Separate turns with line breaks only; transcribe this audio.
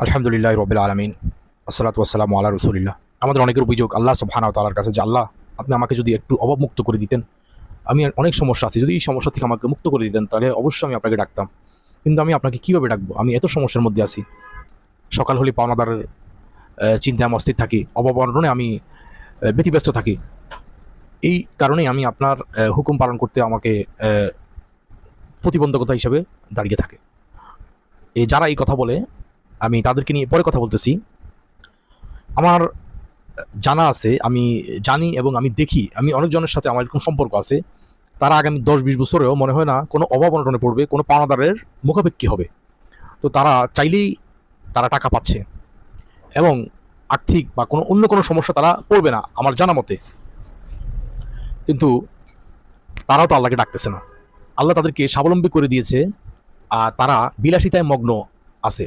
আলহামদুলিল্লাহ রবিল আলমিন, আসসালাতু ওয়াসসালামু আলা রসুলিল্লাহ। আমাদের অনেকের অভিযোগ আল্লাহ সুবহানাহু ওয়া তাআলার কাছে যে আল্লাহ, আপনি আমাকে যদি একটু অভাবমুক্ত করে দিতেন, আমি আর অনেক সমস্যা আছে, যদি এই সমস্যা থেকে আমাকে মুক্ত করে দিতেন তাহলে অবশ্যই আমি আপনাকে ডাকতাম। কিন্তু আমি আপনাকে কীভাবে ডাকবো? আমি এত সমস্যার মধ্যে আছি। সকাল হলে পাওনাদারের চিন্তায় আমি অস্থির থাকি, অভাব অনটনে আমি ব্যতিব্যস্ত থাকি। এই কারণেই আমি আপনার হুকুম পালন করতে আমাকে প্রতিবন্ধকতা হিসেবে দাঁড়িয়ে থাকে। যারা এই কথা বলে, আমি তাদেরকে নিয়ে পরে কথা বলতেছি। আমার জানা আছে, আমি জানি এবং আমি দেখি, আমি অনেকজনের সাথে আমার এরকম সম্পর্ক আছে। তারা আগামী ১০-২০ বছরেও মনে হয় না কোনো অভাব অনটনে পড়বে, কোনো পাওনাদারের মুখাপেক্ষী হবে। তো তারা চাইলেই তারা টাকা পাচ্ছে এবং আর্থিক বা অন্য কোনো সমস্যা তারা পড়বে না আমার জানা মতে। কিন্তু তারাও তো আল্লাহকে ডাকতেছে না। আল্লাহ তাদেরকে স্বাবলম্বী করে দিয়েছে, আর তারা বিলাসিতায় মগ্ন আছে।